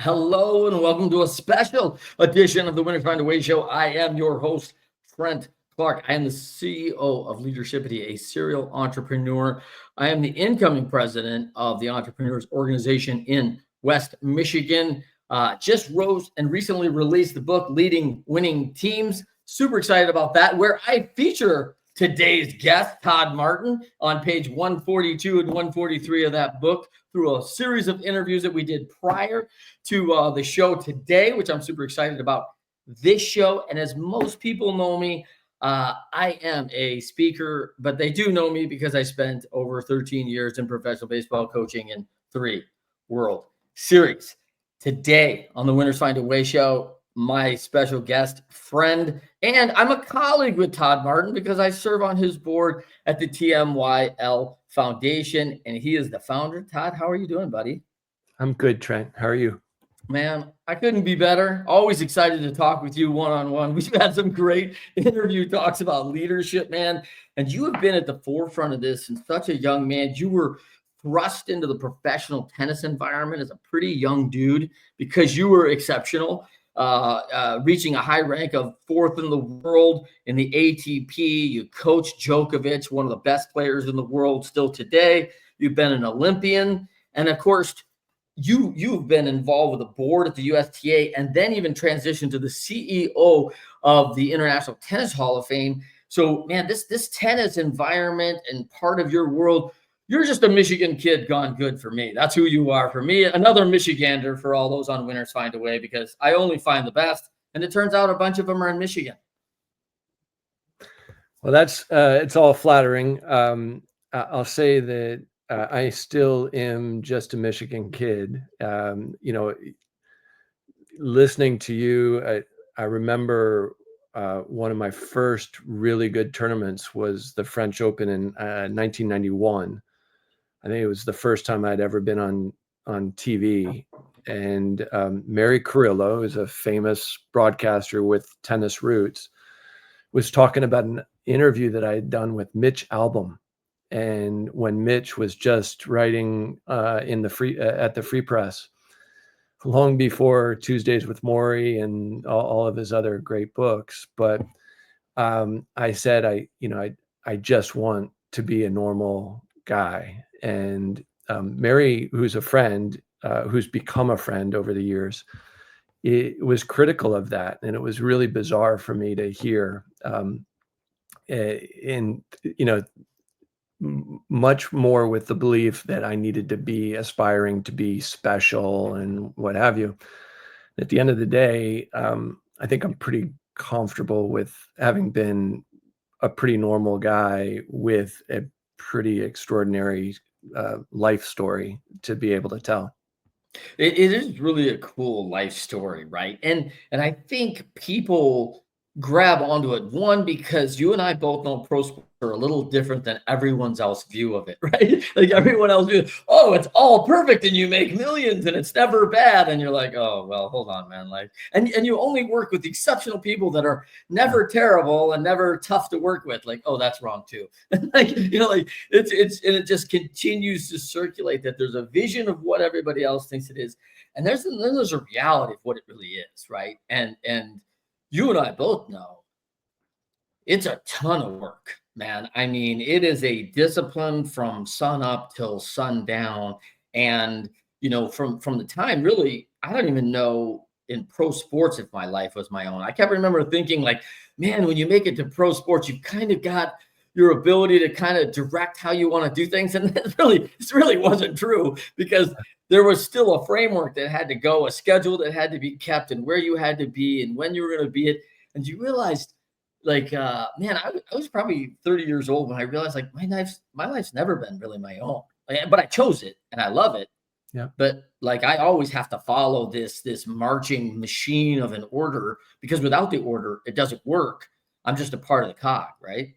Hello and welcome to a special edition of the Winners Find a Way show. I am your host, Trent Clark. I am the CEO of Leadershipity, a serial entrepreneur. I am the incoming president of the Entrepreneurs Organization in West Michigan. Just rose and recently released the book, Leading Winning Teams. Super excited about that, where I feature today's guest, Todd Martin, on page 142 and 143 of that book through a series of interviews that we did prior to the show today, which I'm super excited about this show. And as most people know me, I am a speaker, but they do know me because I spent over 13 years in professional baseball coaching and 3 World Series. Today on the Winners Find a Way show, my special guest, friend, and I'm a colleague with Todd Martin because I serve on his board at the TMYL Foundation, and he is the founder. Todd, how are you doing, buddy? I'm good, Trent. How are you? Man, I couldn't be better. Always excited to talk with you one-on-one. We've had some great interview talks about leadership, man. And you have been at the forefront of this since such a young man. You were thrust into the professional tennis environment as a pretty young dude because you were exceptional, reaching a high rank of 4th in the world in the ATP. You coached Djokovic, one of the best players in the world still today. You've been an Olympian. And of course, you've been involved with the board at the USTA and then even transitioned to the CEO of the International Tennis Hall of Fame. So, man, this tennis environment and part of your world, you're just a Michigan kid gone good for me. That's who you are for me. Another Michigander for all those on Winners Find a Way, because I only find the best. And it turns out a bunch of them are in Michigan. Well, that's it's all flattering. I'll say that I still am just a Michigan kid. Listening to you, I remember one of my first really good tournaments was the French Open in 1991. I think it was the first time I'd ever been on TV. And Mary Carrillo is a famous broadcaster with tennis roots, was talking about an interview that I had done with Mitch Albom. And when Mitch was just writing in the at the Free Press, long before Tuesdays with Maury and all of his other great books. But I said, I just want to be a normal guy. And Mary, who's a friend, who's become a friend over the years, it was critical of that. And it was really bizarre for me to hear. Much more with the belief that I needed to be aspiring to be special and what have you. At the end of the day, I think I'm pretty comfortable with having been a pretty normal guy with a pretty extraordinary life story to be able to tell. It is really a cool life story, right? And I think people grab onto it, one, because you and I both know pro sports are a little different than everyone's else view of it, right? Like everyone else view, oh, it's all perfect and you make millions and it's never bad. And you're like, oh, well, hold on, man. Like, and you only work with exceptional people that are never terrible and never tough to work with. Like, oh, that's wrong too. Like, like it's and it just continues to circulate that there's a vision of what everybody else thinks it is. And there's a reality of what it really is, right? And you and I both know it's a ton of work, man. I mean, it is a discipline from sun up till sundown. And, from the time, really, I don't even know in pro sports if my life was my own. I kept remember thinking like, man, when you make it to pro sports, you've kind of got your ability to kind of direct how you want to do things. And this really wasn't true, because there was still a framework that had to go, a schedule that had to be kept, and where you had to be and when you were going to be it. And you realized, like, man, I was probably 30 years old when I realized, like, my life's never been really my own, but I chose it and I love it. Yeah. But like, I always have to follow this marching machine of an order, because without the order, it doesn't work. I'm just a part of the cog, right?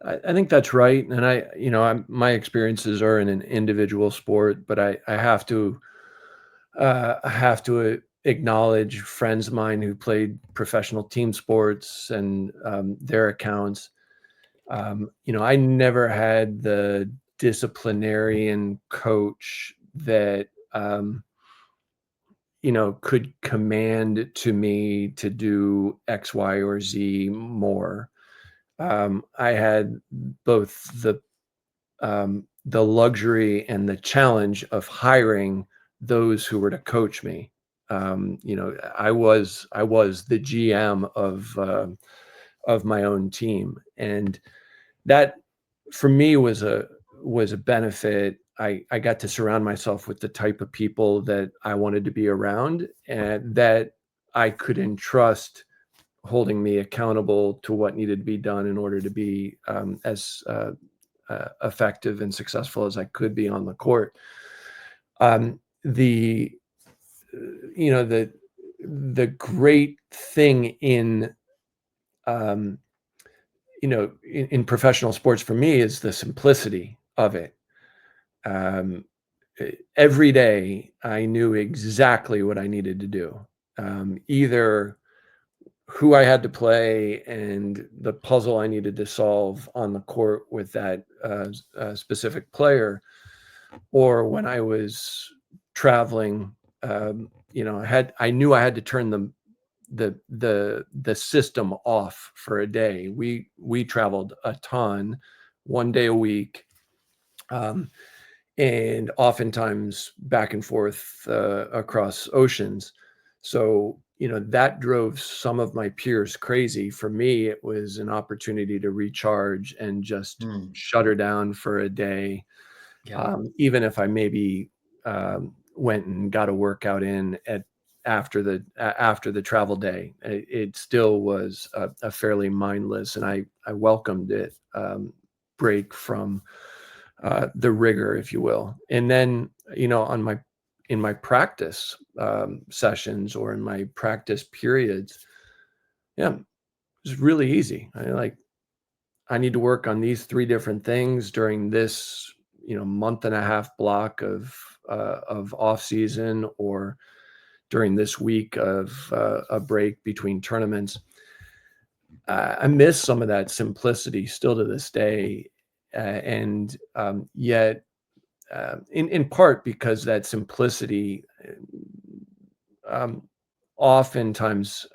I think that's right. And my experiences are in an individual sport, but I have to acknowledge friends of mine who played professional team sports and their accounts. I never had the disciplinarian coach that could command to me to do X, Y, or Z more. I had both the luxury and the challenge of hiring those who were to coach me. I was the GM of my own team, and that for me was a benefit. I got to surround myself with the type of people that I wanted to be around, and that I could entrust holding me accountable to what needed to be done in order to be as effective and successful as I could be on the court. The the great thing in in professional sports for me is the simplicity of it. Um, every day I knew exactly what I needed to do. Either who I had to play and the puzzle I needed to solve on the court with that specific player, or when I was traveling, I knew I had to turn the system off for a day. We traveled a ton, one day a week, and oftentimes back and forth across oceans. So that drove some of my peers crazy. For me, it was an opportunity to recharge and just shut her down for a day. Yeah. Even if I maybe went and got a workout in after the travel day, it still was a fairly mindless, and I welcomed it, break from the rigor, if you will. And then in my practice sessions or in my practice periods, yeah, it was really easy. I need to work on these 3 different things during this month and a half block of off season, or during this week of a break between tournaments. I miss some of that simplicity still to this day, and yet in part because that simplicity oftentimes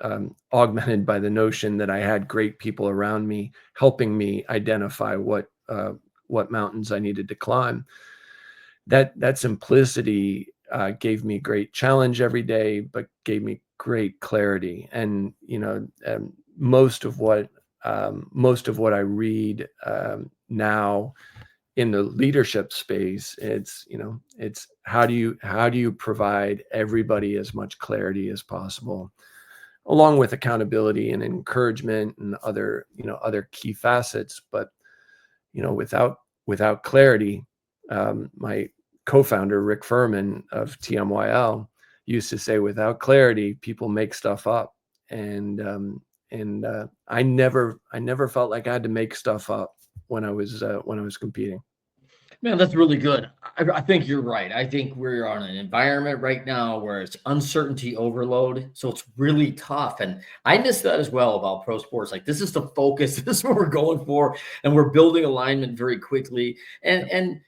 augmented by the notion that I had great people around me helping me identify what mountains I needed to climb. That simplicity gave me great challenge every day, but gave me great clarity. And most of what I read now in the leadership space, it's how do you provide everybody as much clarity as possible, along with accountability and encouragement and other key facets. But without clarity, my co-founder Rick Furman of TMYL used to say, without clarity, people make stuff up. And I never felt like I had to make stuff up when I was competing. Man, that's really good. I think you're right. I think we're on an environment right now where it's uncertainty overload. So it's really tough. And I miss that as well about pro sports. Like, this is the focus. This is what we're going for. And we're building alignment very quickly. And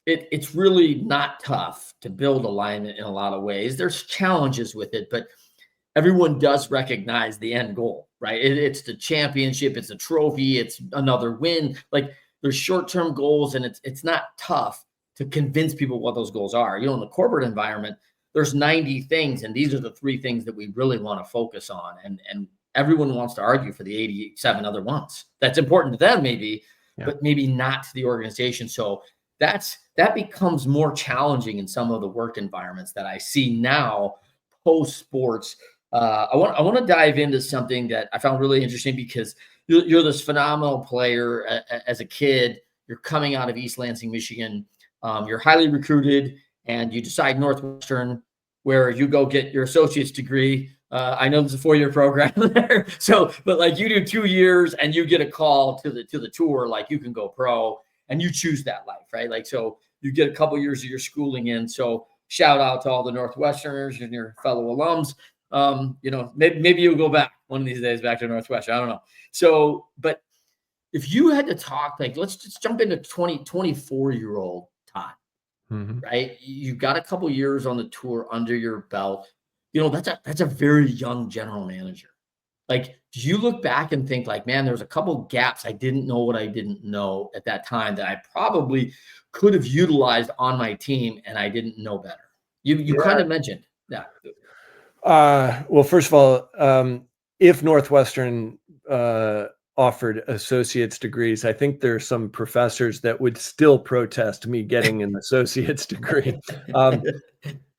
it's really not tough to build alignment in a lot of ways. There's challenges with it, but everyone does recognize the end goal, right? It's the championship, it's a trophy, it's another win. Like, there's short-term goals, and it's not tough to convince people what those goals are. In the corporate environment, there's 90 things, and these are the 3 things that we really want to focus on. And everyone wants to argue for the 87 other ones. That's important to them, maybe, but maybe not to the organization. So that becomes more challenging in some of the work environments that I see now post sports. I want to dive into something that I found really interesting, because you're this phenomenal player as a kid. You're coming out of East Lansing, Michigan. You're highly recruited, and you decide Northwestern, where you go get your associate's degree. I know there's a 4-year program there, but like, you do 2 years, and you get a call to the tour. Like, you can go pro, and you choose that life, right? Like, so you get a couple years of your schooling in. So shout out to all the Northwesterners and your fellow alums. Maybe you'll go back one of these days back to Northwestern. I don't know. So, but if you had to talk, like, let's just jump into 24-year-old Todd. Mhm. right? You've got a couple years on the tour under your belt. That's a very young general manager. Like, do you look back and think like, man, there's a couple gaps I didn't know what I didn't know at that time that I probably could have utilized on my team and I didn't know better. You kind Yeah. of mentioned that. Well, first of all, if Northwestern offered associate's degrees, I think there are some professors that would still protest me getting an associate's degree. Um,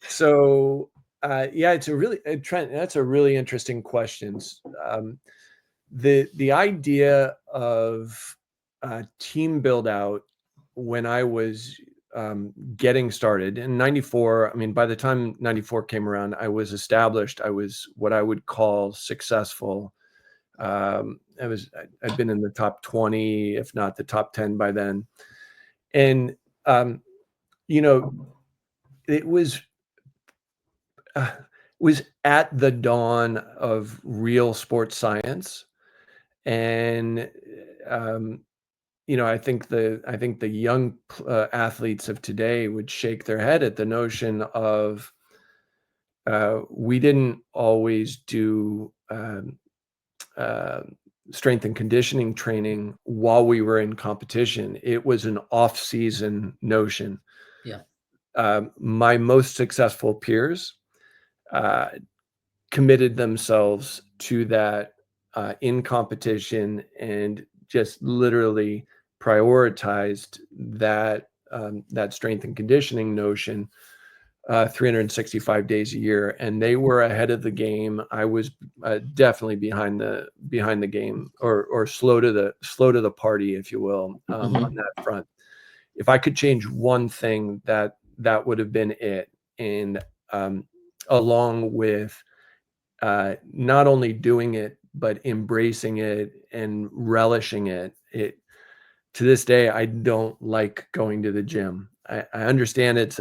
so, yeah, it's a really Trent. That's a really interesting question. Um, the idea of team build out when I was getting started in 94. I mean, by the time 94 came around, I was established. I was what I would call successful. I'd been in the top 20, if not the top 10 by then. And, um, you know, it uh, was at the dawn of real sports science. And, um, I think the young athletes of today would shake their head at the notion of we didn't always do uh, strength and conditioning training while we were in competition. It was an off-season notion. Yeah. My most successful peers uh, committed themselves to that in competition and just literally prioritized that strength and conditioning notion 365 days a year, and they were ahead of the game. I was definitely behind the game, or slow to the party, if you will, on Mhm. that front. If I could change one thing, that would have been it. And along with not only doing it, but embracing it and relishing it. To this day, I don't like going to the gym. I understand it's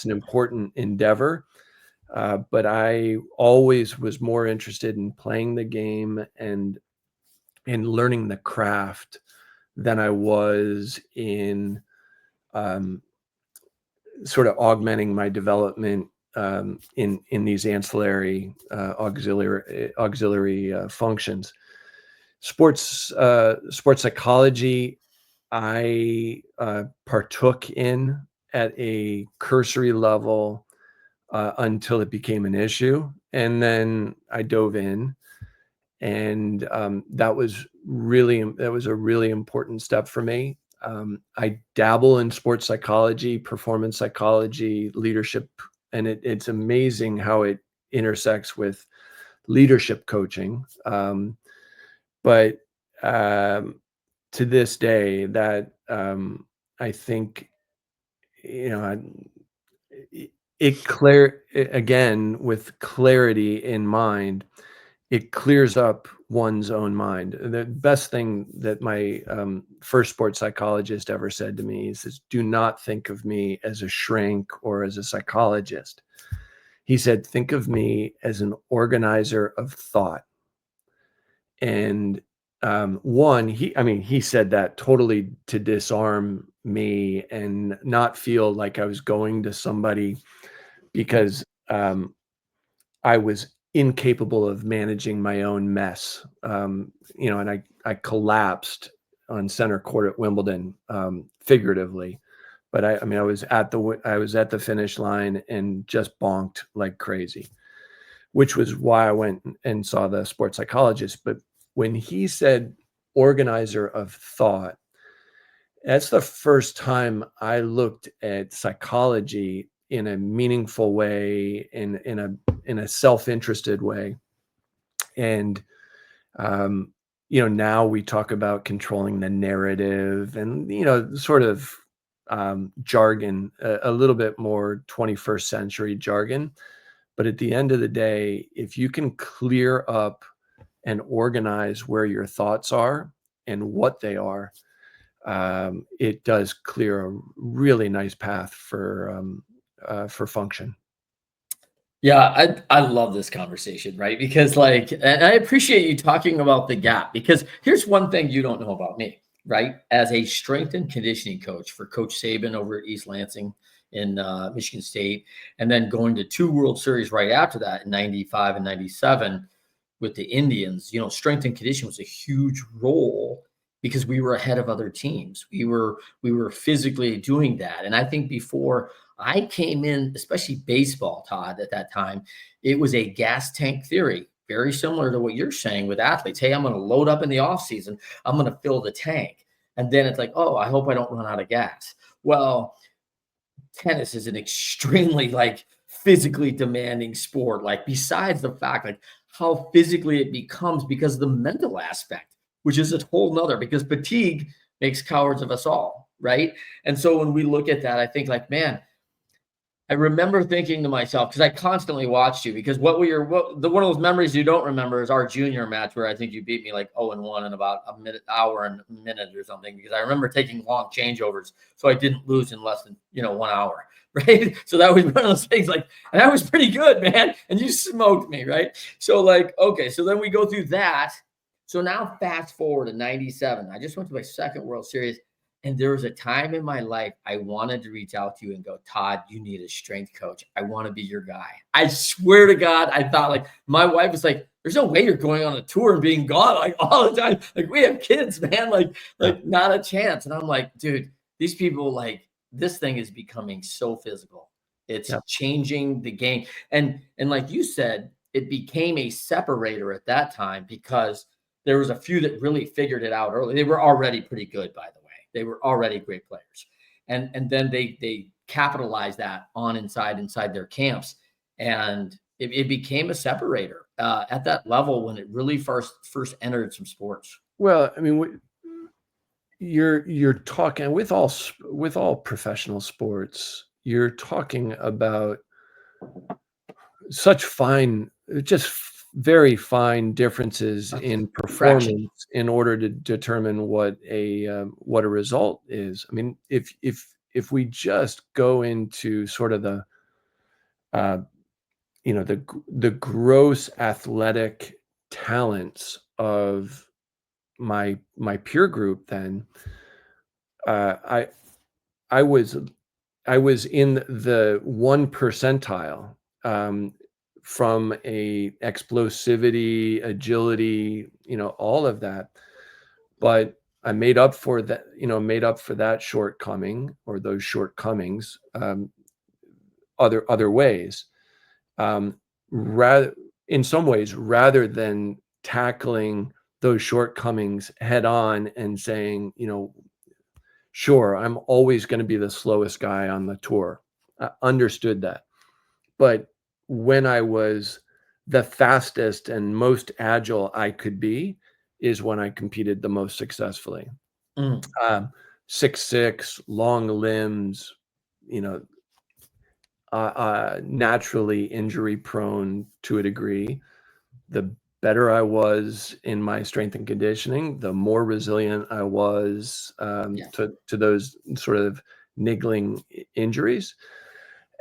an important endeavor, but I always was more interested in playing the game and in learning the craft than I was in um, sort of augmenting my development in these ancillary auxiliary functions. Sports psychology, I partook in at a cursory level until it became an issue, and then I dove in, and that was a really important step for me. I dabble in sports psychology, performance psychology, leadership, and it's amazing how it intersects with leadership coaching. But to this day, that I think you know it, again, with clarity in mind, it clears up one's own mind. The best thing that my first sports psychologist ever said to me is, "Do not think of me as a shrink or as a psychologist." He said, "Think of me as an organizer of thought." And he said that totally to disarm me and not feel like I was going to somebody because I was incapable of managing my own mess. And I collapsed on center court at Wimbledon, figuratively. But I was at the finish line and just bonked like crazy, which was why I went and saw the sports psychologist. But when he said organizer of thought, that's the first time I looked at psychology in a meaningful way, in a self-interested way. And now we talk about controlling the narrative and sort of jargon, a little bit more 21st century jargon. But at the end of the day, if you can clear up and organize where your thoughts are and what they are, it does clear a really nice path for function. Yeah, I love this conversation, right? Because and I appreciate you talking about the gap because here's one thing you don't know about me. right, as a strength and conditioning coach for Coach Saban over at East Lansing in Michigan State, and then going to 2 World Series right after that in '95 and '97 with the Indians. Strength and conditioning was a huge role because we were ahead of other teams. We were physically doing that, and I think before I came in, especially baseball, Todd, at that time, it was a gas tank theory, very similar to what you're saying with athletes. Hey, I'm going to load up in the off season. I'm going to fill the tank. And then it's like, oh, I hope I don't run out of gas. Well, tennis is an extremely physically demanding sport. Besides the fact how physically it becomes because of the mental aspect, which is a whole nother, because fatigue makes cowards of us all, right? And so when we look at that, I think man, I remember thinking to myself, because I constantly watched you, because one of those memories you don't remember is our junior match where I think you beat me 0-1 in about hour and a minute or something, because I remember taking long changeovers so I didn't lose in less than 1 hour, right? So that was one of those things and I was pretty good, man, and you smoked me, right? So okay, so then we go through that. So now fast forward to '97. I just went to my second World Series. And there was a time in my life I wanted to reach out to you and go, Todd, you need a strength coach. I want to be your guy. I swear to God, I thought my wife was like, there's no way you're going on a tour and being gone all the time. We have kids, man, not a chance. And I'm like, dude, these people this thing is becoming so physical. It's changing the game. And like you said, it became a separator at that time because there was a few that really figured it out early. They were already pretty good, by the way. They were already great players. And then they capitalized that on inside their camps. And it became a separator at that level when it really first entered some sports. Well, I mean, you're talking with all professional sports, you're talking about such just very fine differences in performance in order to determine what a result is. I mean, if we just go into sort of the the gross athletic talents of my peer group, then I was in the 1 percentile from a explosivity, agility, all of that. But I made up for that shortcoming or those shortcomings other ways. In some ways, rather than tackling those shortcomings head on and saying, sure, I'm always going to be the slowest guy on the tour. I understood that. But when I was the fastest and most agile I could be is when I competed the most successfully. 6'6", long limbs, naturally injury prone to a degree. The better I was in my strength and conditioning, the more resilient I was to those sort of niggling injuries.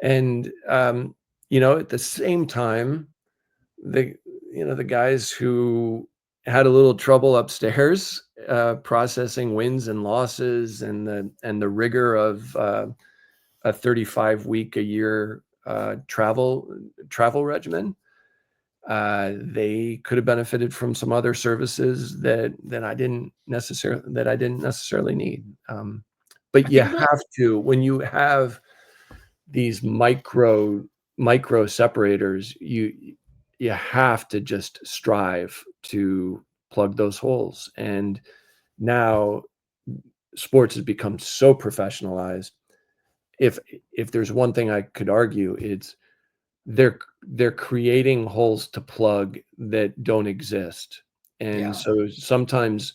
And at the same time, the guys who had a little trouble upstairs processing wins and losses and the rigor of a 35-week a year travel regimen, they could have benefited from some other services that I didn't necessarily need. But you have to, when you have these micro separators, you have to just strive to plug those holes. And now sports has become so professionalized. If there's one thing I could argue, it's they're creating holes to plug that don't exist. And so sometimes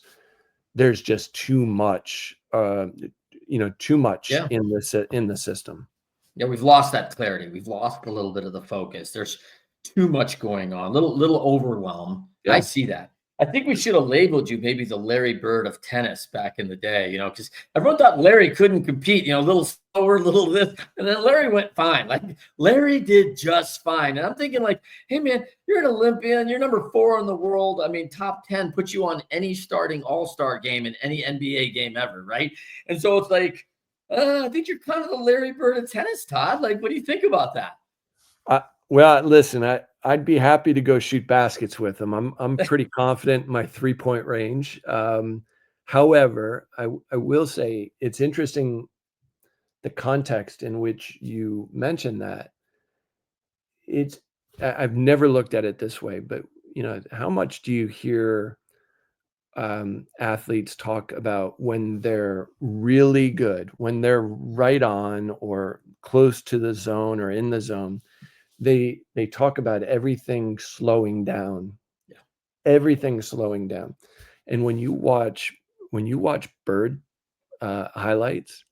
there's just too much in the system. Yeah, we've lost that clarity. We've lost a little bit of the focus. There's too much going on, little overwhelm. Yeah. I see that. I think we should have labeled you maybe the Larry Bird of tennis back in the day, because everyone thought Larry couldn't compete, a little slower, little this, and then Larry went fine. Like Larry did just fine. And I'm thinking like, hey man, you're an Olympian, you're number 4 in the world. I mean, top 10 puts you on any starting all-star game in any NBA game ever, right? And so it's like, I think you're kind of the Larry Bird of tennis, Todd. Like, what do you think about that? Well, listen, I'd be happy to go shoot baskets with him. I'm pretty confident in my 3-point range. However, I will say it's interesting the context in which you mentioned that. I've never looked at it this way, but how much do you hear athletes talk about when they're really good, when they're right on or close to the zone or in the zone? They talk about everything slowing down. Yeah. Everything slowing down. And when you watch Bird highlights,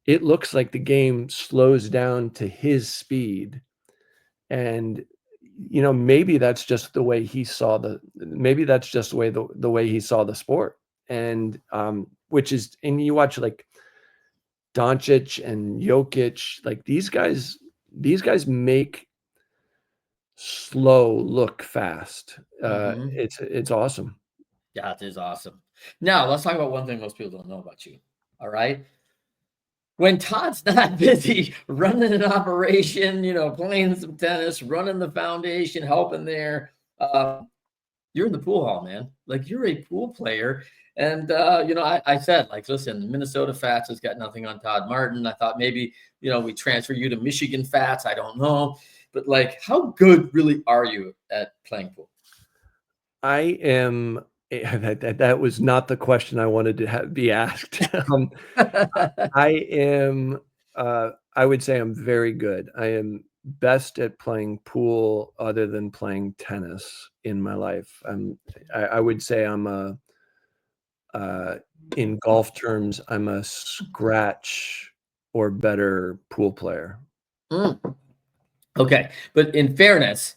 it looks like the game slows down to his speed. And maybe that's just the way he saw the way he saw the sport. And which is, and you watch like Doncic and Jokic, like these guys make slow look fast. It's awesome. Yeah, it is awesome. Now let's talk about one thing most people don't know about you. All right. When Todd's not busy running an operation, playing some tennis, running the foundation, helping there, you're in the pool hall, man. Like you're a pool player. And, I said, like, listen, Minnesota Fats has got nothing on Todd Martin. I thought maybe, we transfer you to Michigan Fats. I don't know. But like, how good really are you at playing pool? I am. That was not the question I wanted to be asked. I am. I would say I'm very good. I am best at playing pool, other than playing tennis in my life. I would say I'm in golf terms, I'm a scratch or better pool player. Okay, but in fairness,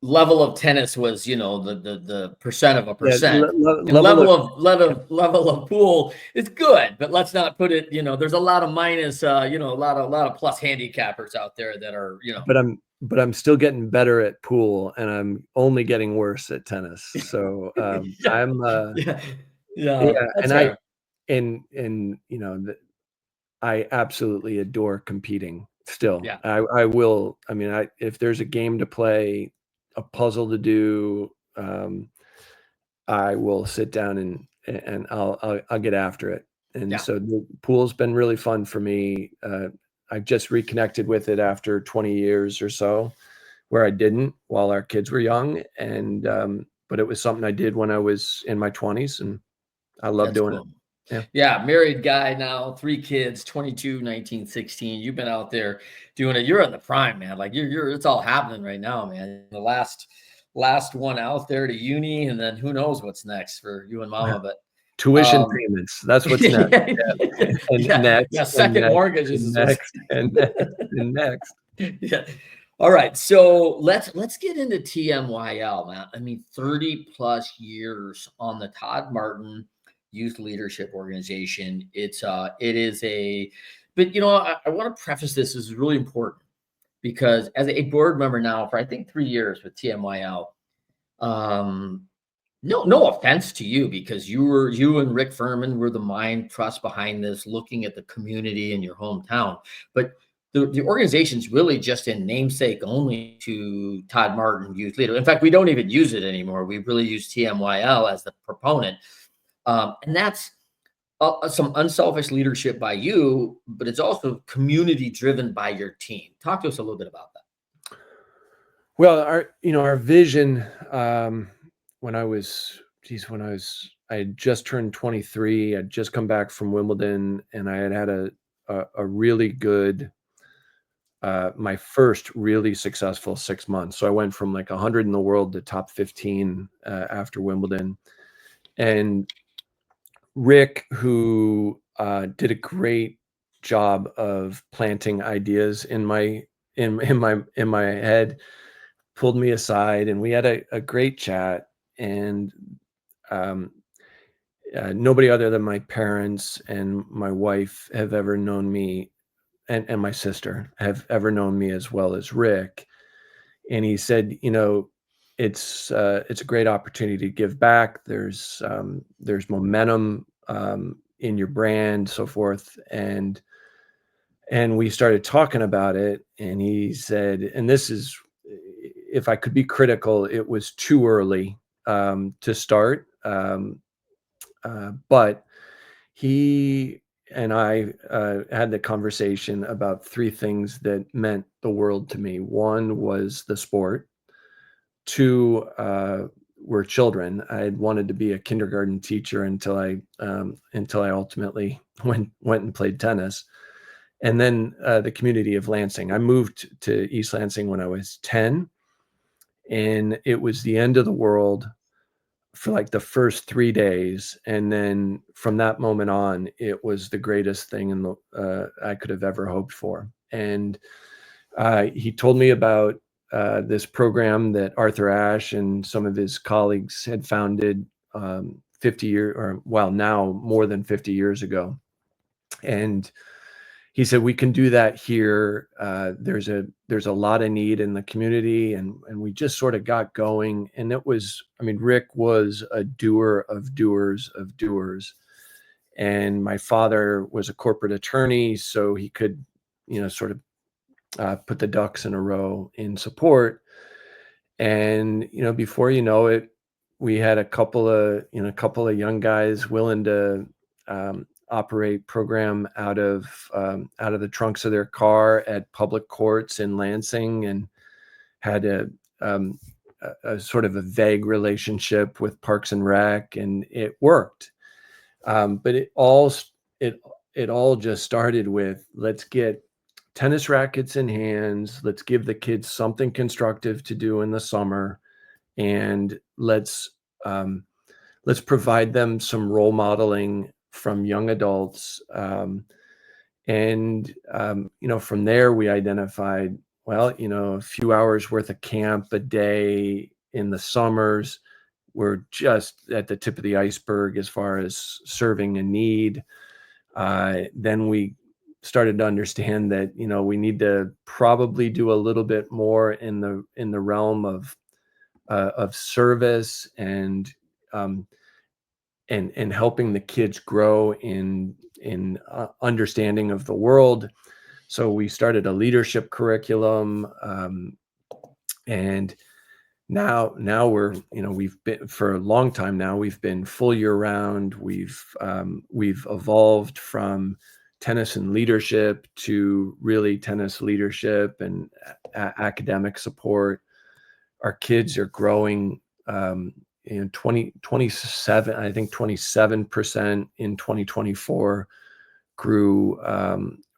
level of tennis was, the percent of a percent. And level of pool is good, but let's not put it, there's a lot of minus, a lot of plus handicappers out there that are, But I'm still getting better at pool, and I'm only getting worse at tennis. So I'm that's fair. I absolutely adore competing still. Yeah. I will. I mean, if there's a game to play, a puzzle to do, I will sit down and I'll get after it. And so the pool's been really fun for me. I've just reconnected with it after 20 years or so, where I didn't while our kids were young. And but it was something I did when I was in my 20s, and I love doing it. Yeah, married guy now, 3 kids, 22, 19, 16. You've been out there doing it. You're in the prime, man. Like you're it's all happening right now, man. The last one out there to uni, and then who knows what's next for you and mama. But tuition payments, that's what's next. Second mortgages is next and next. Yeah. All right. So let's get into TMYL, man. I mean, 30 plus years on the Todd Martin Youth Leadership Organization. It is but I want to preface this is really important, because as a board member now for I think 3 years with TMYL, no offense to you, because you and Rick Furman were the mind trust behind this, looking at the community in your hometown, but the organization's really just in namesake only to Todd Martin Youth Leader. In fact, we don't even use it anymore. We really use TMYL as the proponent. And that's some unselfish leadership by you, but it's also community driven by your team. Talk to us a little bit about that. Well, our vision, when I had just turned 23, I'd just come back from Wimbledon, and I had a really good, my first really successful 6 months. So I went from like 100 in the world to top 15 after Wimbledon. And Rick, who did a great job of planting ideas in my head, pulled me aside, and we had a great chat. and um, nobody other than my parents and my wife have ever known me, and my sister have ever known me as well as Rick. And he said, it's a great opportunity to give back. There's momentum in your brand, so forth. And we started talking about it, and he said, and this is, if I could be critical, it was too early to start. But he and I had the conversation about three things that meant the world to me. One was the sport. Two were children. I had wanted to be a kindergarten teacher until I ultimately went and played tennis. And then the community of Lansing. I moved to East Lansing when I was 10, and it was the end of the world for like the first 3 days. And then from that moment on, it was the greatest thing I could have ever hoped for. And he told me about this program that Arthur Ashe and some of his colleagues had founded 50 years, or well, now more than 50 years ago. And he said, we can do that here. There's a lot of need in the community, and we just sort of got going. And it was, I mean, Rick was a doer of doers of doers. And my father was a corporate attorney, so he could, sort of put the ducks in a row in support. And before you know it, we had a couple of young guys willing to operate program out of the trunks of their car at public courts in Lansing, and had um, a sort of a vague relationship with Parks and Rec, and it worked. But it all just started with, let's get tennis rackets in hands. Let's give the kids something constructive to do in the summer, and let's provide them some role modeling from young adults. From there we identified, well, a few hours worth of camp a day in the summers. We're just at the tip of the iceberg as far as serving a need. Then we started to understand that we need to probably do a little bit more in the realm of service and helping the kids grow in understanding of the world. So we started a leadership curriculum, and now we've been, for a long time now, we've been full year round. We've evolved from tennis and leadership to really tennis leadership and academic support. Our kids are growing 27, I think 27% in 2024 grew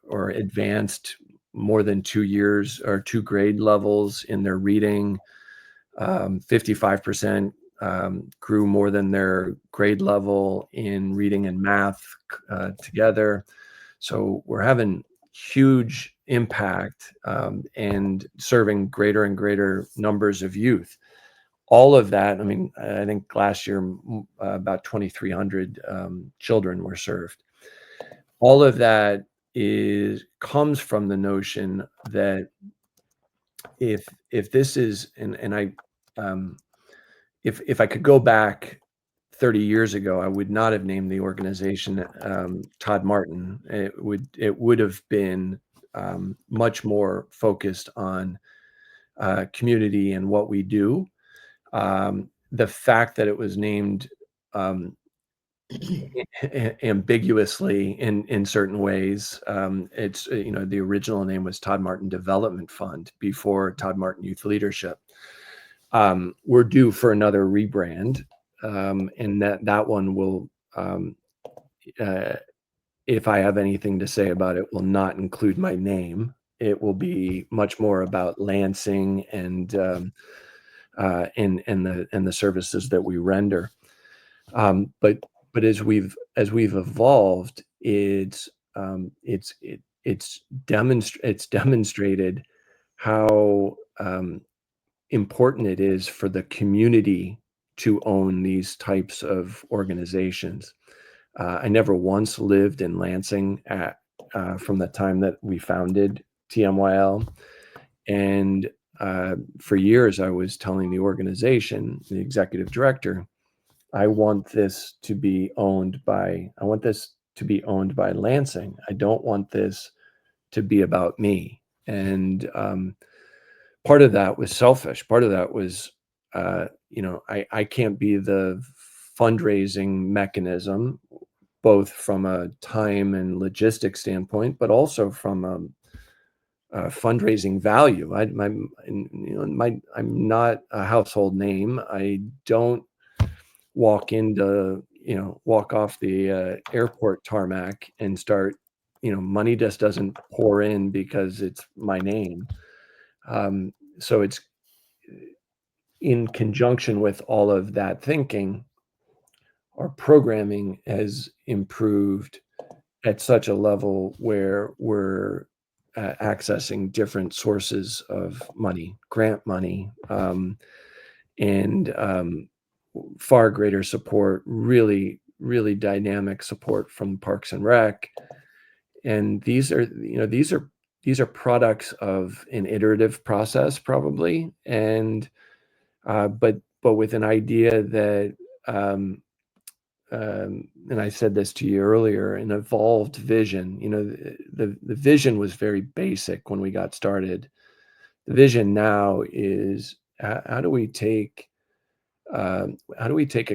or advanced more than 2 years or 2 grade levels in their reading. 55% grew more than their grade level in reading and math together. So we're having huge impact and serving greater and greater numbers of youth. All of that, I mean, I think last year about 2,300 children were served. All of that comes from the notion that if this is, and I if I could go back 30 years ago, I would not have named the organization Todd Martin. It would have been much more focused on community and what we do. The fact that it was named ambiguously in certain ways, it's the original name was Todd Martin Development Fund before Todd Martin Youth Leadership. We're due for another rebrand, and that one will, if I have anything to say about it, will not include my name. It will be much more about Lansing and the services that we render. But as we've evolved, it's demonstrated how important it is for the community to own these types of organizations. I never once lived in Lansing from the time that we founded TMYL. And for years, I was telling the organization, the executive director, I want this to be owned by, I want this to be owned by Lansing. I don't want this to be about me. And part of that was selfish. Part of that was, I can't be the fundraising mechanism, both from a time and logistics standpoint, but also from fundraising value. I'm not a household name. I don't walk off the airport tarmac and start, money just doesn't pour in because it's my name. So it's in conjunction with all of that thinking, our programming has improved at such a level where we're accessing different sources of money, grant money, and far greater support, really, really dynamic support from Parks and Rec. And these are products of an iterative process, probably, and but with an idea that, and I said this to you earlier, an evolved vision. The vision was very basic when we got started. The vision now is, how do we take a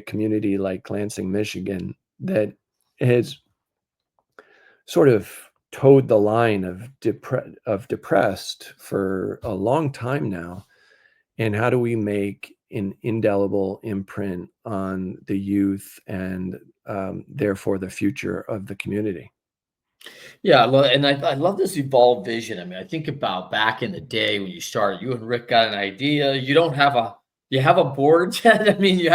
community like Lansing, Michigan, that has sort of towed the line of depressed for a long time now, and how do we make an indelible imprint on the youth and therefore the future of the community? Yeah, I love this evolved vision. I mean, I think about back in the day when you started, you and Rick got an idea. You don't have a you have a board yet. I mean, you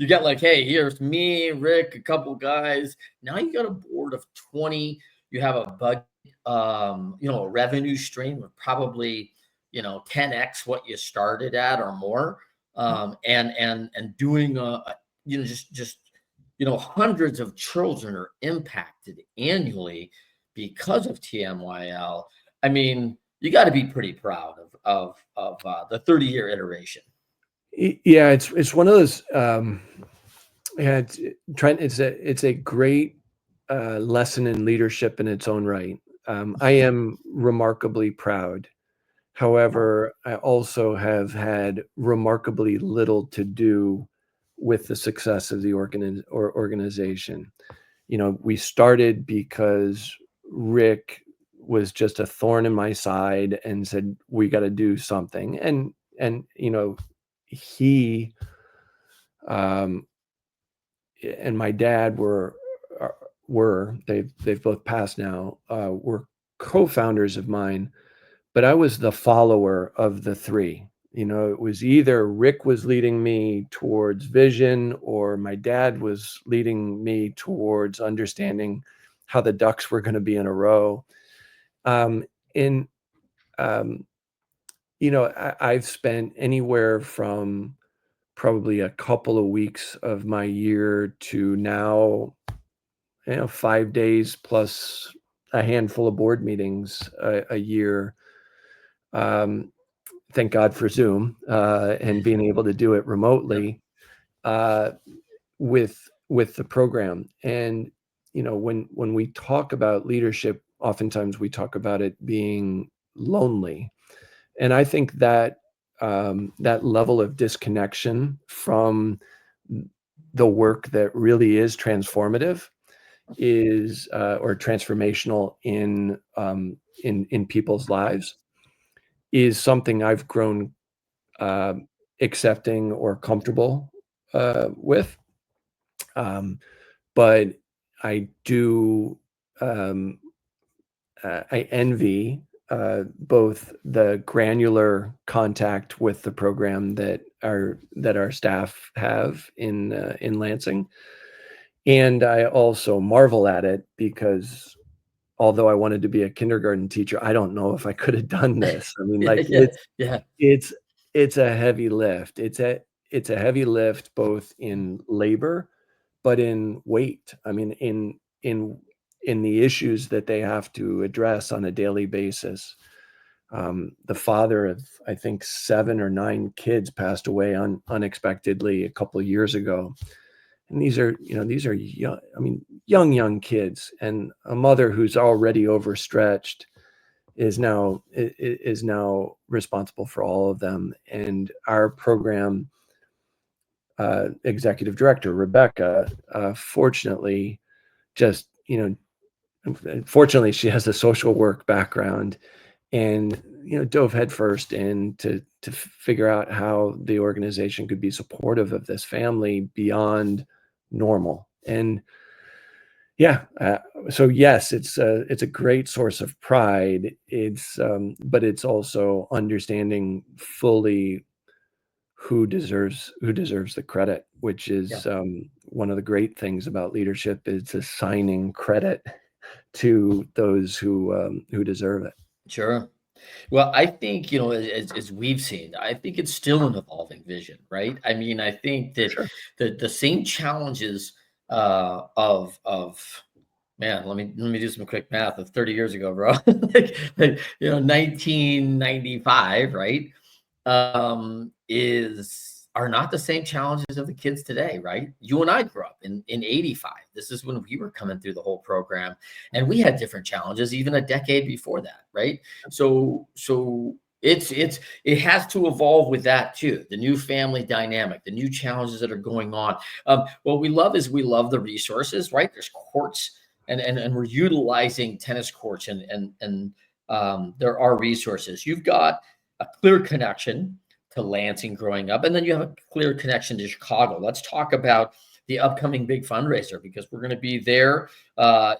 got like, hey, here's me, Rick, a couple guys. Now you got a board of 20. You have a budget, a revenue stream of probably, 10x what you started at or more. And doing just hundreds of children are impacted annually because of TMYL. I mean, you got to be pretty proud of the 30-year iteration. Yeah, it's one of those. Yeah, it's a great lesson in leadership in its own right. I am remarkably proud. However, I also have had remarkably little to do with the success of the organization. We started because Rick was just a thorn in my side and said, we got to do something. And he um, and my dad they've both passed now, were co-founders of mine, but I was the follower of the three. It was either Rick was leading me towards vision, or my dad was leading me towards understanding how the ducks were going to be in a row. And I've spent anywhere from probably a couple of weeks of my year to now, 5 days plus a handful of board meetings a year. Thank God for Zoom and being able to do it remotely with the program. And when we talk about leadership, oftentimes we talk about it being lonely, and I think that that level of disconnection from the work that really is transformative is or transformational in people's lives is something I've grown uh, accepting or comfortable with. But I do, I envy both the granular contact with the program that our staff have in Lansing, and I also marvel at it because although I wanted to be a kindergarten teacher, I don't know if I could have done this. I mean, like Yeah, yeah, it's it's a heavy lift. it's a heavy lift, both in labor, but in weight. I mean, in the issues that they have to address on a daily basis. The father of, I think, 7 or 9 kids passed away unexpectedly a couple of years ago. And these are young, I mean, young kids, and a mother who's already overstretched is now responsible for all of them. And our program executive director, Rebecca, fortunately, just, fortunately, she has a social work background, and dove headfirst in to figure out how the organization could be supportive of this family beyond normal. And yeah, so yes, it's a great source of pride. But it's also understanding fully who deserves the credit, which Yeah, is one of the great things about leadership, is assigning credit to those who deserve it. sure. Well, I think, as we've seen, I think it's still an evolving vision, right? I mean, I think that Sure. the same challenges of man, let me do some quick math of 30 years ago, bro. Like 1995, right? Is are not the same challenges of the kids today, right? You and I grew up in 85. This is when we were coming through the whole program, and we had different challenges even a decade before that, right? So it has to evolve with that too. The new family dynamic, the new challenges that are going on. What we love is we love the resources, right? There's courts, and we're utilizing tennis courts, and there are resources. You've got a clear connection to Lansing growing up, and then you have a clear connection to Chicago. Let's talk about the upcoming big fundraiser, because we're going to be there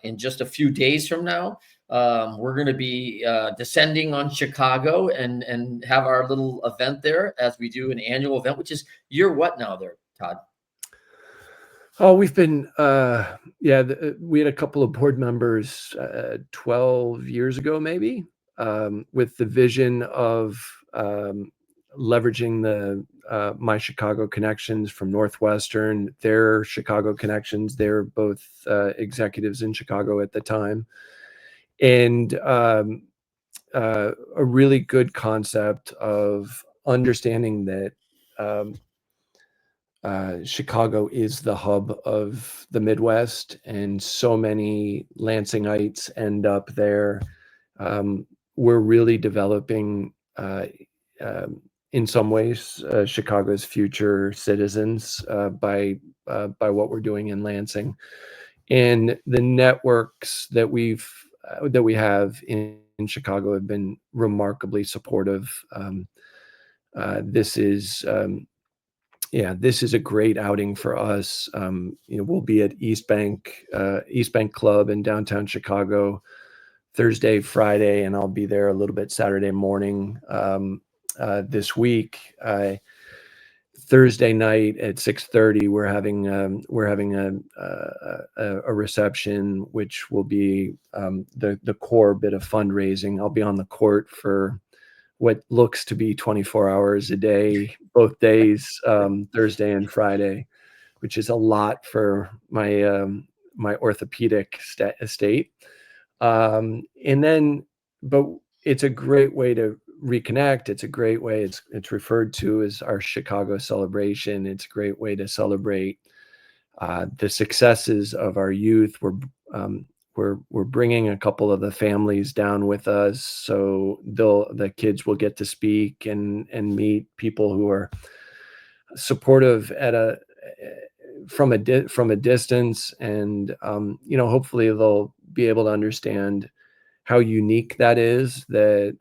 in just a few days from now. We're going to be descending on Chicago and have our little event there, as we do an annual event, which is year what now there, Todd? Oh, we've been, we had a couple of board members 12 years ago, maybe, with the vision of leveraging the my Chicago connections from Northwestern, their Chicago connections. They're both executives in Chicago at the time, and a really good concept of understanding that. Chicago is the hub of the Midwest, and so many Lansingites end up there. We're really developing, in some ways, Chicago's future citizens by what we're doing in Lansing, and the networks that we have in Chicago have been remarkably supportive. This is this is a great outing for us. We'll be at East Bank Club in downtown Chicago Thursday, Friday, and I'll be there a little bit Saturday morning this week. Thursday night at 6:30, we're having a reception, which will be the core bit of fundraising. I'll be on the court for what looks to be 24 hours a day, both days, Thursday and Friday, which is a lot for my orthopedic estate. And then, but it's a great way to reconnect. It's a great way. It's referred to as our Chicago celebration. It's a great way to celebrate the successes of our youth. We're bringing a couple of the families down with us, so the kids will get to speak and meet people who are supportive from a distance, and hopefully they'll be able to understand how unique that is, that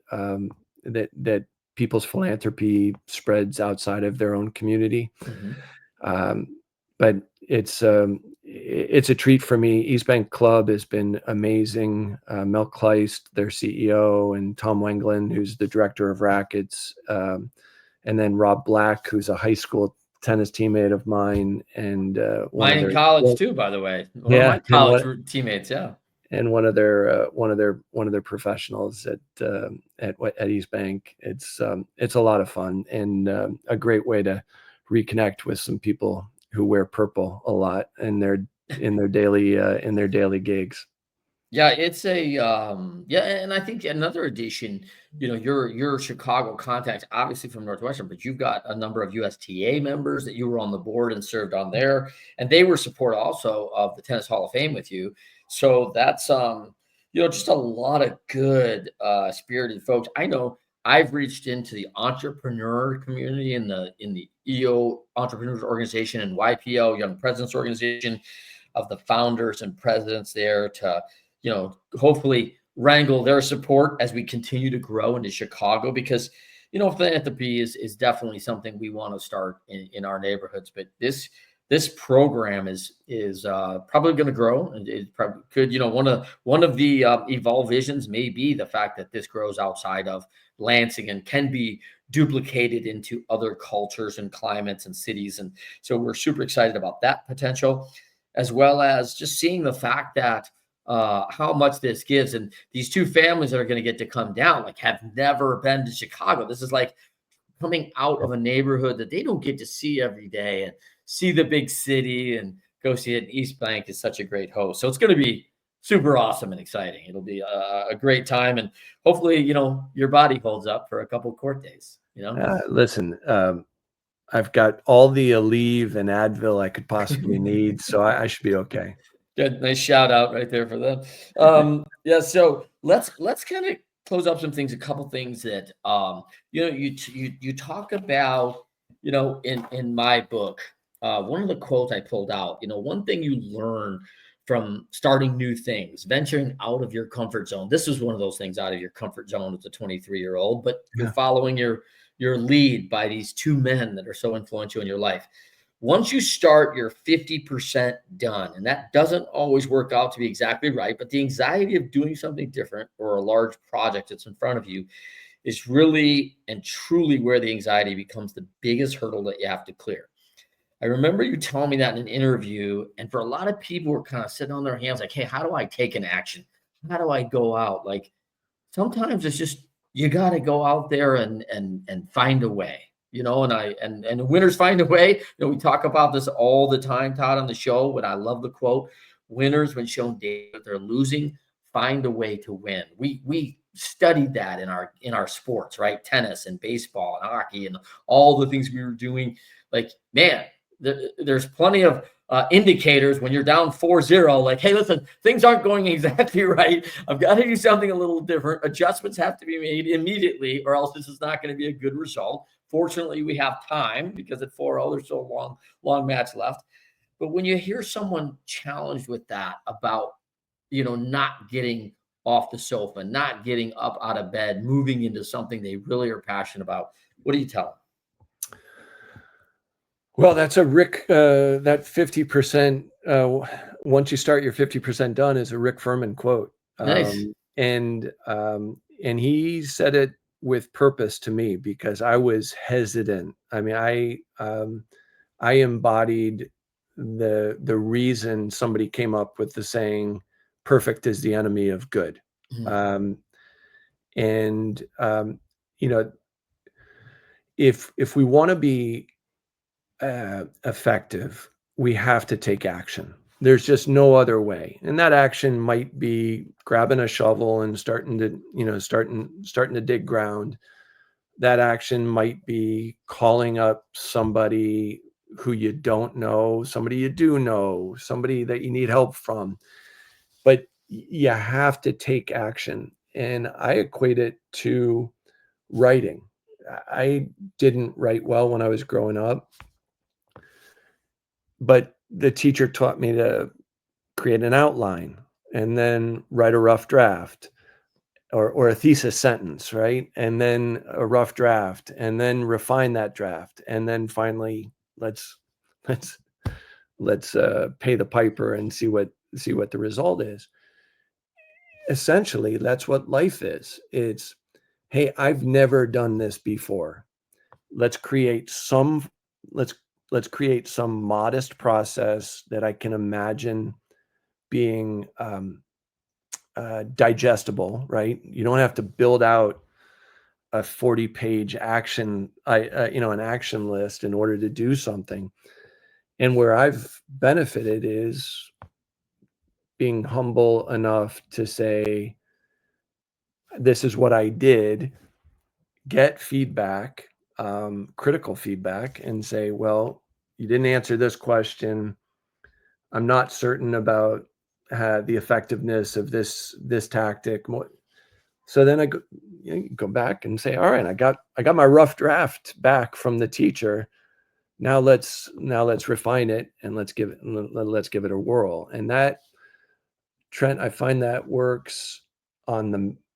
people's philanthropy spreads outside of their own community. Mhm. But it's a treat for me. East Bank Club has been amazing. Mel Kleist, their CEO, and Tom Wenglin, who's the director of rackets, and then Rob Black, who's a high school tennis teammate of mine, and Mine in college too, by the way. One of my and college teammates, yeah. one of their professionals at East Bank. It's a lot of fun, and a great way to reconnect with some people who wear purple a lot in their daily gigs. Yeah, it's a yeah, and I think another addition, your Chicago contacts, obviously from Northwestern, but you've got a number of USTA members that you were on the board and served on there, and they were support also of the Tennis Hall of Fame with you. So that's just a lot of good spirited folks. I know I've reached into the entrepreneur community in the EO Entrepreneurs Organization and YPO Young Presidents Organization, of the founders and presidents there to hopefully wrangle their support as we continue to grow into Chicago, because philanthropy is definitely something we want to start in our neighborhoods. But this program is probably going to grow, and it probably could. One of the evolve visions may be the fact that this grows outside of Lansing and can be duplicated into other cultures and climates and cities. And so we're super excited about that potential, as well as just seeing the fact that how much this gives. And these two families that are going to get to come down, like, have never been to Chicago. This is like coming out of a neighborhood that they don't get to see every day, and see the big city and go see it. East Bank is such a great host. So it's going to be super awesome and exciting. It'll be a great time. And hopefully, your body holds up for a couple court days, Listen, I've got all the Aleve and Advil I could possibly need, so I should be okay. Good, nice shout out right there for them. Yeah, so let's kind of close up some things. A couple things that you talk about. In my book, one of the quotes I pulled out. One thing you learn from starting new things, venturing out of your comfort zone. This was one of those things, out of your comfort zone as a 23-year-old, but you're Yeah. following your lead by these two men that are so influential in your life. Once you start, you're 50% done. And that doesn't always work out to be exactly right. But the anxiety of doing something different, or a large project that's in front of you, is really and truly where the anxiety becomes the biggest hurdle that you have to clear. I remember you telling me that in an interview. And for a lot of people who are kind of sitting on their hands, like, hey, how do I take an action? How do I go out? Like, sometimes it's just, you got to go out there and find a way, and winners find a way. We talk about this all the time, Todd, on the show, but I love the quote: winners, when shown data that they're losing, find a way to win. We studied that in our sports, right? Tennis and baseball and hockey and all the things we were doing. Like, man, there's plenty of indicators when you're down 4-0, like, hey, listen, things aren't going exactly right. I've got to do something a little different. Adjustments have to be made immediately, or else this is not going to be a good result. Fortunately, we have time, because at 4-0, there's so long match left. But when you hear someone challenged with that about, not getting off the sofa, not getting up out of bed, moving into something they really are passionate about, what do you tell them? Well, that's a Rick, that 50%, once you start, you're 50% done, is a Rick Furman quote. Nice. And he said it with purpose to me, because I was hesitant. I mean, I embodied the reason somebody came up with the saying, perfect is the enemy of good. Mhm. And if we want to be effective, we have to take action. There's just no other way. And that action might be grabbing a shovel and starting to dig ground. That action might be calling up somebody who you don't know, somebody you do know, somebody that you need help from. But you have to take action. And I equate it to writing. I didn't write well when I was growing up, but the teacher taught me to create an outline and then write a rough draft, or a thesis sentence, right? And then a rough draft, and then refine that draft. And then finally, let's pay the piper and see what the result is. Essentially, that's what life is. It's, hey, I've never done this before. Let's create some let's create some modest process that I can imagine being digestible, right? You don't have to build out a 40-page action, an action list in order to do something. And where I've benefited is being humble enough to say, this is what I did, get feedback, critical feedback, and say, well, you didn't answer this question. I'm not certain about the effectiveness of this tactic. So then I go back and say, all right, I got my rough draft back from the teacher. Now let's refine it, and let's give it a whirl. And that, Trent, I find that works on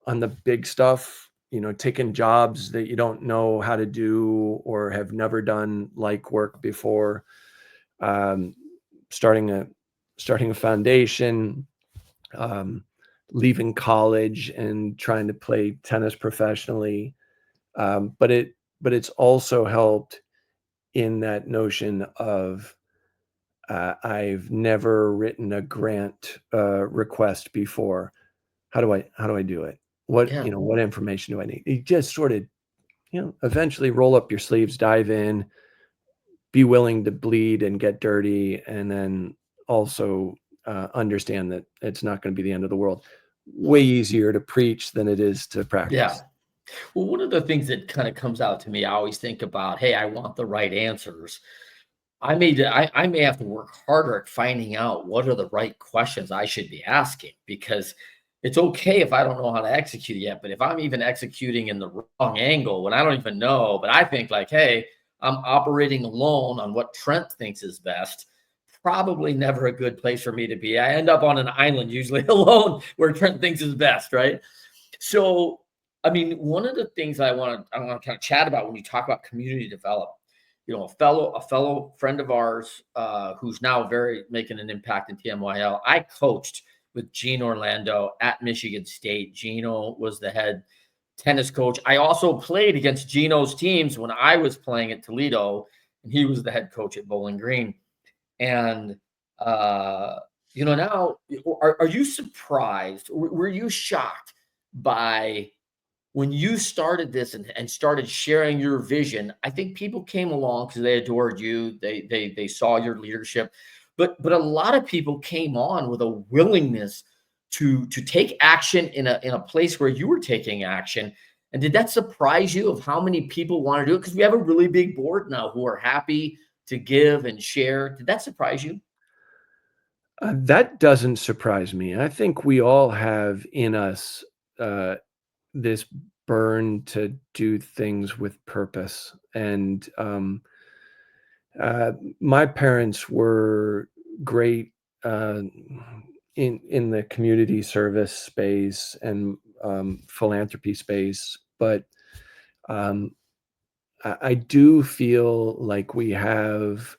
the big stuff, taking jobs that you don't know how to do or have never done like work before, um, starting a foundation, um, leaving college and trying to play tennis professionally. But it's also helped in that notion of, I've never written a grant request before. How do I do it? Yeah. What information do I need? You just sort of, eventually roll up your sleeves, dive in, be willing to bleed and get dirty, and then also understand that it's not going to be the end of the world. Way easier to preach than it is to Yeah. practice. Well, one of the things that kind of comes out to me, I always think about, hey, I want the right answers. I may have to work harder at finding out what are the right questions I should be asking, because it's okay if I don't know how to execute yet. But if I'm even executing in the wrong angle when I don't even know, but I think like, hey, I'm operating alone on what Trent thinks is best, probably never a good place for me to be. I end up on an island, usually alone, where Trent thinks is best, right? So, I mean, one of the things I want to kind of chat about when you talk about community development, a fellow friend of ours who's now very making an impact in TMYL. I coached with Gene Orlando at Michigan State. Gino was the head tennis coach. I also played against Gino's teams when I was playing at Toledo, and he was the head coach at Bowling Green. And uh, now, are you surprised? Were you shocked by when you started this and started sharing your vision? I think people came along because they adored you. They saw your leadership, but a lot of people came on with a willingness to take action in a place where you were taking action. And did that surprise you of how many people want to do it? Because we have a really big board now who are happy to give and share. Did that surprise you? That doesn't surprise me. I think we all have in us uh, this burn to do things with purpose. And my parents were great uh, in the community service space and philanthropy space, but um, I do feel like we have,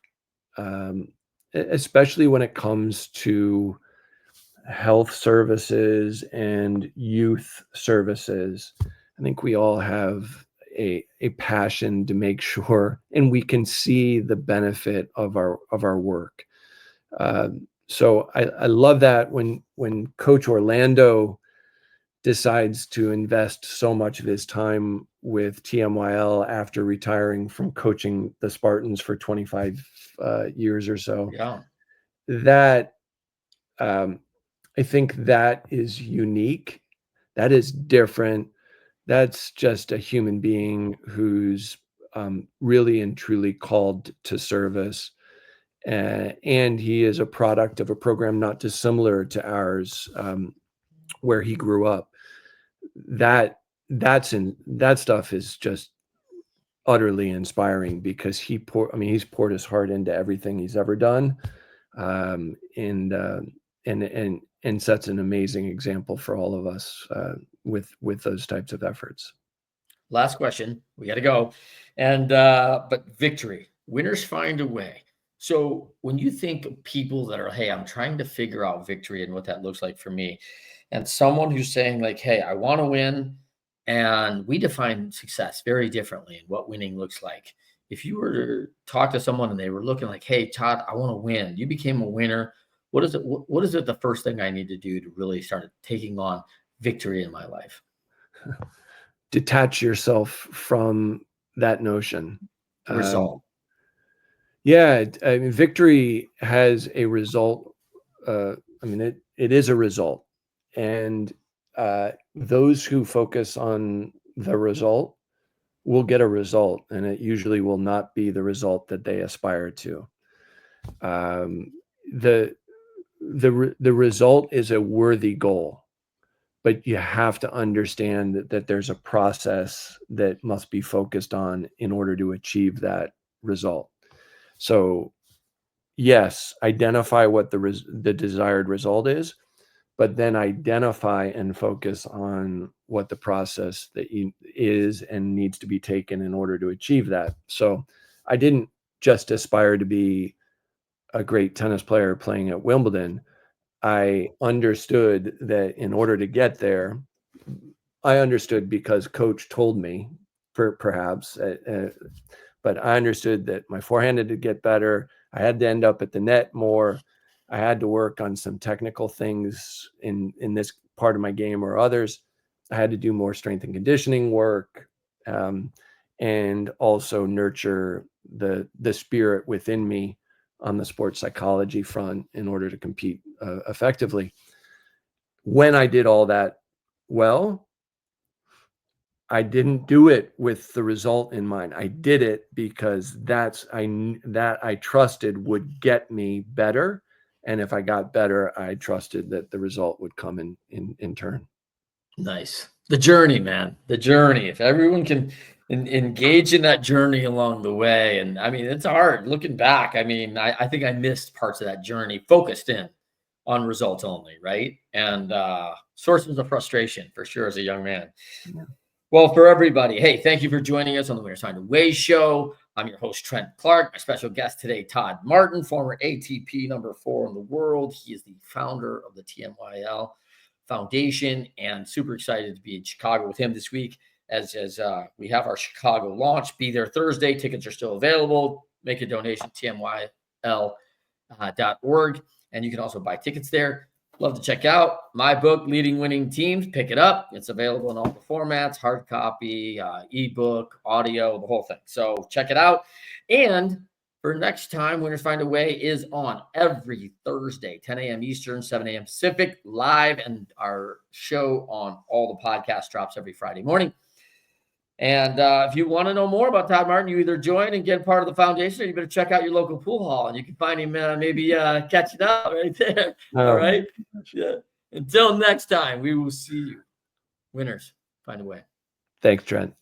especially when it comes to health services and youth services. I think we all have a passion to make sure, and we can see the benefit of our work. So I love that when Coach Orlando decides to invest so much of his time with TMYL after retiring from coaching the Spartans for 25 years or so. Yeah. That um, I think that is unique. That is different. That's just a human being who's really and truly called to service. And he is a product of a program not dissimilar to ours, where he grew up. That that stuff is just utterly inspiring because he's poured his heart into everything he's ever done, um, and uh, and sets an amazing example for all of us with those types of efforts. Last question. We got to go. And but victory. Winners find a way. So when you think of people that are, hey, I'm trying to figure out victory and what that looks like for me, and someone who's saying like, hey, I want to win, and we define success very differently and what winning looks like. If you were to talk to someone and they were looking like, hey, Todd, I want to win. You became a winner. What is it? What is it? The first thing I need to do to really start taking on victory in my life? detach yourself from that notion. Result. Yeah, I mean, victory has a result. I mean, it is a result, and those who focus on the result will get a result, and it usually will not be the result that they aspire to. Um, the the result is a worthy goal, but you have to understand that there's a process that must be focused on in order to achieve that result. So yes, identify what the desired result is, but then identify and focus on what the process that is and needs to be taken in order to achieve that. So I didn't just aspire to be a great tennis player playing at Wimbledon. I understood that in order to get there, I understood because coach told me, perhaps, but I understood that my forehand had to get better. I had to end up at the net more. I had to work on some technical things in this part of my game or others. I had to do more strength and conditioning work, and also nurture the spirit within me on the sports psychology front in order to compete effectively. When I did all that well, I didn't do it with the result in mind. I did it because that I trusted would get me better, and if I got better, I trusted that the result would come in turn. Nice. The journey, man. The journey. If everyone can engage in that journey along the way, and I mean, it's hard looking back. I mean, I think I missed parts of that journey, focused in on results only, right? And sources of frustration for sure as a young man. Yeah. Well, for everybody, hey, thank you for joining us on the Winners Find a Way show. I'm your host, Trent Clark. My special guest today, Todd Martin, former ATP #4 in the world. He is the founder of the TMYL Foundation, and super excited to be in Chicago with him this week as we have our Chicago launch. Be there Thursday. Tickets are still available. Make a donation, TMYL.org, and you can also buy tickets there. Love to check out my book, Leading Winning Teams. Pick it up. It's available in all the formats, hard copy, ebook, audio, the whole thing. So check it out. And for next time, Winners Find a Way is on every Thursday, 10 a.m. Eastern, 7 a.m. Pacific, live, and our show on all the podcast drops every Friday morning. And if you want to know more about Todd Martin, you either join and get part of the foundation, or you better check out your local pool hall, and you can find him maybe catching up right there. All right. Yeah. Until next time, we will see you. Winners Find a Way. Thanks, Trent.